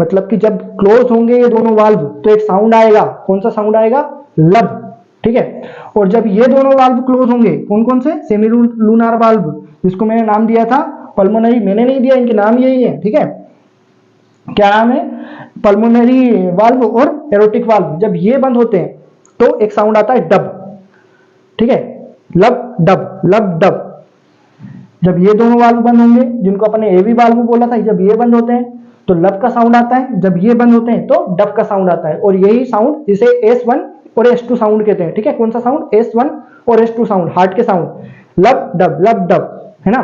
मतलब कि जब क्लोज होंगे ये दोनों वाल्व तो एक साउंड आएगा, कौन सा साउंड आएगा, लब, ठीक है। और जब ये दोनों वाल्व क्लोज होंगे, कौन कौन से, सेमी लूनार वाल्व, जिसको मैंने नाम दिया था पल्मोनरी, मैंने नहीं दिया, इनके नाम यही है, ठीक है। क्या नाम है, पल्मोनरी वाल्व और एरोटिक वाल्व, जब ये बंद होते हैं तो एक साउंड आता है डब, ठीक है, लब डब, लब डब। जब ये दोनों वाल्व बंद होंगे, जिनको अपने एवी वाल्व बोला था, जब ये बंद होते हैं तो लब का साउंड आता है, जब ये बंद होते हैं तो डब का साउंड आता है। और यही साउंड जिसे S1 और S2 साउंड कहते हैं, ठीक है। कौन सा साउंड, S1 और S2 साउंड, हार्ट के साउंड, लब डब, है ना।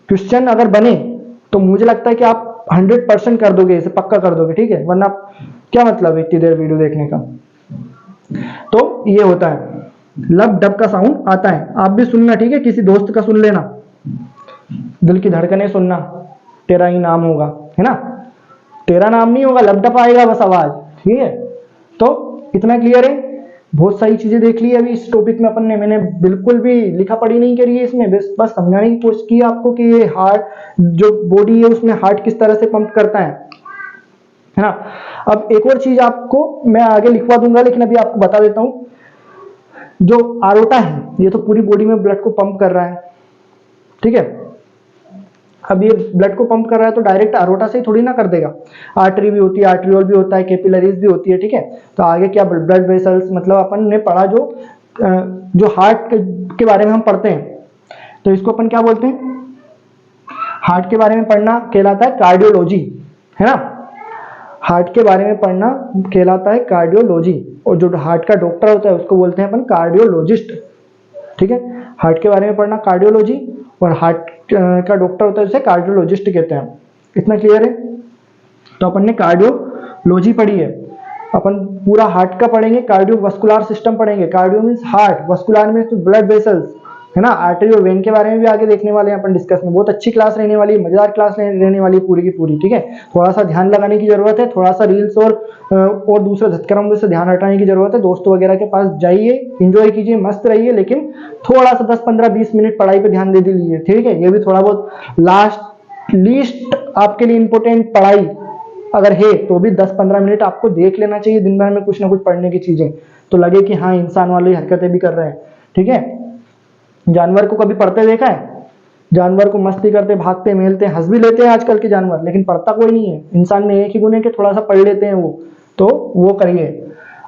क्वेश्चन अगर बने तो मुझे लगता है कि आप 100% कर दोगे, इसे पक्का कर दोगे, ठीक है, वरना क्या मतलब इतनी देर वीडियो देखने का। तो ये होता है, लब डब का साउंड आता है, आप भी सुनना, ठीक है, किसी दोस्त का सुन लेना, दिल की धड़कनें सुनना, तेरा ही नाम होगा, है ना, तेरा नाम नहीं होगा, लब डब आएगा बस आवाज, ठीक है। तो इतना क्लियर है, बहुत सारी चीजें देख ली अभी इस टॉपिक में अपन ने, मैंने बिल्कुल भी लिखा पढ़ी नहीं करी है इसमें, बस समझाने की कोशिश की आपको कि ये हार्ट, जो बॉडी है उसमें हार्ट किस तरह से पंप करता है ना। अब एक और चीज आपको मैं आगे लिखवा दूंगा, लेकिन अभी आपको बता देता हूं, जो आरोटा है ये तो पूरी बॉडी में ब्लड को पंप कर रहा है, ठीक है। अब ये ब्लड को पंप कर रहा है तो डायरेक्ट आरोटा से ही थोड़ी ना कर देगा, आर्टरी भी होती है, आर्ट्रियोल भी होता है, कैपिलरीज भी होती है, ठीक है। तो आगे क्या ब्लड वेसल्स, मतलब अपन ने पढ़ा जो हार्ट के बारे में हम पढ़ते हैं, तो इसको अपन क्या बोलते हैं, हार्ट के बारे में पढ़ना कहलाता है कार्डियोलॉजी, है ना। हार्ट के बारे में पढ़ना कहलाता है कार्डियोलॉजी, और जो हार्ट का डॉक्टर होता है उसको बोलते हैं अपन कार्डियोलॉजिस्ट, ठीक है। हार्ट के बारे में पढ़ना कार्डियोलॉजी, और हार्ट का डॉक्टर होता है उसे कार्डियोलॉजिस्ट कहते हैं। इतना क्लियर है। तो अपन ने कार्डियोलॉजी पढ़ी है, अपन पूरा हार्ट का पढ़ेंगे, कार्डियोवास्कुलर सिस्टम पढ़ेंगे, cardio means heart, vascular means तो ब्लड वेसल्स, है ना। आर्टरी और वेन के बारे में भी आगे देखने वाले हैं अपन डिस्कस में, बहुत अच्छी क्लास रहने वाली है, मजेदार क्लास रहने वाली है पूरी की पूरी, ठीक है। थोड़ा सा ध्यान लगाने की जरूरत है, थोड़ा सा रील्स और दूसरे धक्करम से ध्यान हटाने की जरूरत है। दोस्तों वगैरह के पास जाइए, एंजॉय कीजिए, मस्त रहिए, लेकिन थोड़ा सा 10-15-20 मिनट पढ़ाई पे ध्यान दे दीजिए, ठीक है। ये भी थोड़ा बहुत लीस्ट आपके लिए इंपॉर्टेंट पढ़ाई अगर है तो भी 10-15 मिनट आपको देख लेना चाहिए दिन भर में, कुछ ना कुछ पढ़ने की चीजें, तो लगे कि हाँ इंसान वाली हरकतें भी कर रहे हैं, ठीक है। जानवर को कभी पढ़ते देखा है, जानवर को मस्ती करते, भागते, मेलते, हंस भी लेते हैं आजकल के जानवर, लेकिन पढ़ता कोई नहीं है। इंसान में एक ही गुण है कि थोड़ा सा पढ़ लेते हैं वो, तो वो करिए।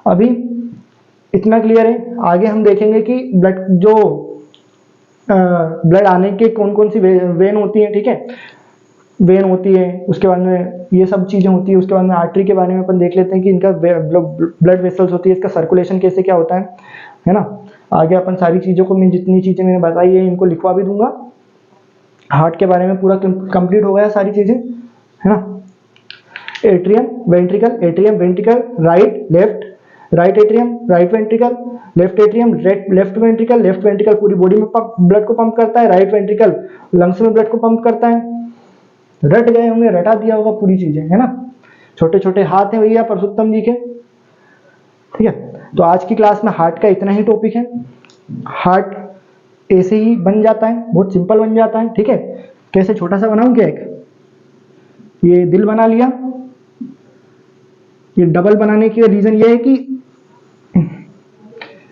अभी इतना क्लियर है। आगे हम देखेंगे कि ब्लड आने के कौन कौन सी वेन होती है, ठीक है, वेन होती है, उसके बाद में ये सब चीजें होती है, उसके बाद में आर्टरी के बारे में अपन देख लेते हैं कि इनका ब्लड वेसल्स होती है, इसका सर्कुलेशन कैसे क्या होता है ना। आगे अपन सारी चीजों को, मैं जितनी चीजें मैंने बताई है इनको लिखवा भी दूंगा। हार्ट के बारे में पूरा कंप्लीट हो गया सारी चीजें, है ना। Atrium ventricle, atrium ventricle, right left, right atrium, right ventricle, left atrium, left ventricle, left ventricle पूरी बॉडी में ब्लड को पंप करता है, राइट वेंट्रिकल लंग्स में ब्लड को पंप करता है। रट गए होंगे, रटा दिया होगा पूरी चीजें, है ना। छोटे छोटे हाथ हैं भैया परसोत्तम जी के, ठीक है। तो आज की क्लास में हार्ट का इतना ही टॉपिक है। हार्ट ऐसे ही बन जाता है, बहुत सिंपल बन जाता है, ठीक है। कैसे, छोटा सा बनाऊं क्या, एक ये दिल बना लिया। ये डबल बनाने की रीजन ये है कि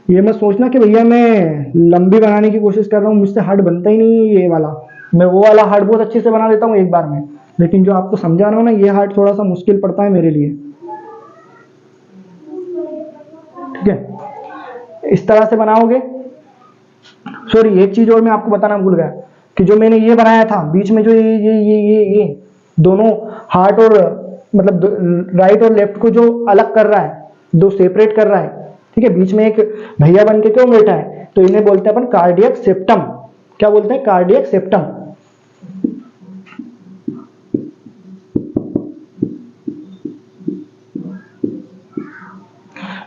ये मत सोचना कि भैया मैं लंबी बनाने की कोशिश कर रहा हूँ, मुझसे हार्ट बनता ही नहीं ये वाला, मैं वो वाला हार्ट बहुत अच्छे से बना देता हूँ एक बार में, लेकिन जो आपको समझा रहा हूँ ना, ये हार्ट थोड़ा सा मुश्किल पड़ता है मेरे लिए, ठीक है। इस तरह से बनाओगे। सॉरी, एक चीज और मैं आपको बताना भूल गया कि जो मैंने ये बनाया था बीच में, जो ये दोनों हार्ट और मतलब राइट और लेफ्ट को जो अलग कर रहा है, दो सेपरेट कर रहा है, ठीक है, बीच में एक भैया बन के क्यों बैठा है, तो इन्हें बोलते हैं अपन कार्डियक सेप्टम। क्या बोलते हैं, कार्डियक सेप्टम।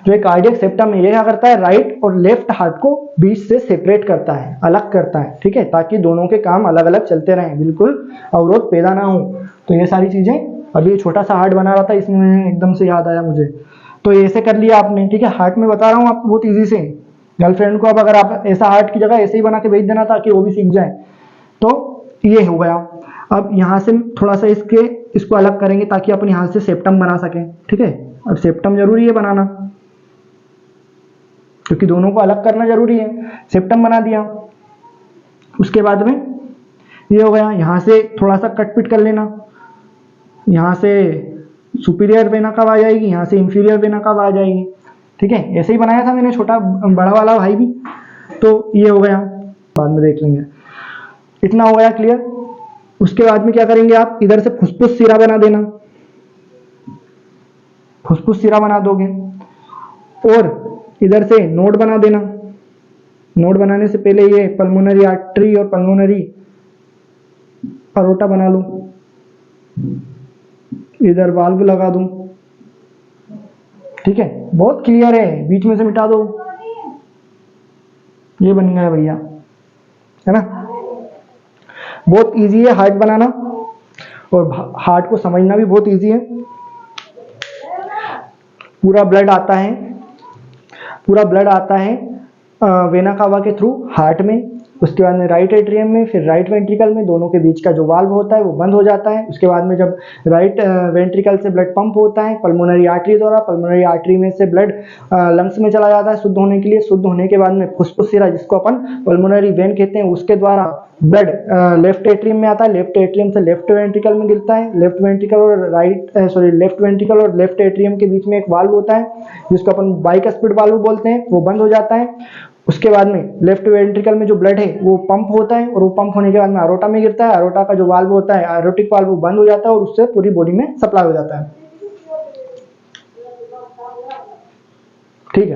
जो एक कार्डियक सेप्टम है ये क्या करता है, राइट और लेफ्ट हार्ट को बीच से सेपरेट करता है, अलग करता है, ठीक है, ताकि दोनों के काम अलग अलग चलते रहें, बिल्कुल अवरोध पैदा ना हो। तो ये सारी चीजें, अभी ये छोटा सा हार्ट बना रहा था इसमें एकदम से याद आया मुझे, तो ऐसे कर लिया आपने, ठीक है। हार्ट में बता रहा हूँ आपको बहुत ईजी से, गर्लफ्रेंड को अब अगर आप ऐसा हार्ट की जगह ऐसे ही बना के भेज देना ताकि वो भी सीख जाए, तो ये हो गया। अब यहाँ से थोड़ा सा इसको अलग करेंगे ताकि अपन यहाँ से सेप्टम बना सकें, ठीक है। अब सेप्टम जरूरी है बनाना, क्योंकि दोनों को अलग करना जरूरी है। सेप्टम बना दिया, उसके बाद में ये हो गया, यहाँ से थोड़ा सा कट पिट कर लेना, यहाँ से सुपीरियर वेना कब आ जाएगी, यहाँ से इंफीरियर वेना कब आ जाएगी, ठीक है। ऐसे ही बनाया था मैंने छोटा बड़ा वाला भाई भी, तो ये हो गया, बाद में देख लेंगे। इतना हो गया क्लियर। उसके बाद में क्या करेंगे आप, इधर से फुसफुस सिरा बना देना, फुसफुस सिरा बना दोगे, और इधर से नोड बना देना। नोड बनाने से पहले ये पल्मोनरी आर्टरी और पल्मोनरी अरोटा बना लूं, इधर वाल्व लगा दूं, ठीक है। बहुत क्लियर है, बीच में से मिटा दो, ये बन गया भैया, है ना। बहुत इजी है हार्ट बनाना, और हार्ट को समझना भी बहुत इजी है। पूरा ब्लड आता है वेना कावा के थ्रू हार्ट में, उसके बाद में राइट एट्रियम में, फिर राइट वेंट्रिकल में, दोनों के बीच का जो वाल्व होता है वो बंद हो जाता है। उसके बाद में जब राइट वेंट्रिकल से ब्लड पंप होता है पल्मोनरी आर्टरी द्वारा, पल्मोनरी आर्टरी में से ब्लड लंग्स में चला जाता है शुद्ध होने के लिए। शुद्ध होने के बाद में फुसफुस सिरा, जिसको अपन पल्मोनरी वेन कहते हैं, उसके द्वारा ब्लड लेफ्ट एट्रियम में आता है, लेफ्ट एट्रियम से लेफ्ट वेंट्रिकल में गिरता है। लेफ्ट वेंट्रिकल और लेफ्ट एट्रियम के बीच में एक वाल्व होता है जिसको अपन बाइकस्पिड वाल्व बोलते हैं, वो बंद हो जाता है। उसके बाद में लेफ्ट वेंट्रिकल में जो ब्लड है वो पंप होता है, और वो पंप होने के बाद में अरोटा में गिरता है। अरोटा का जो वाल्व होता है, एरोटिक वाल्व, वो बंद हो जाता है और उससे पूरी बॉडी में सप्लाई हो जाता है, ठीक है।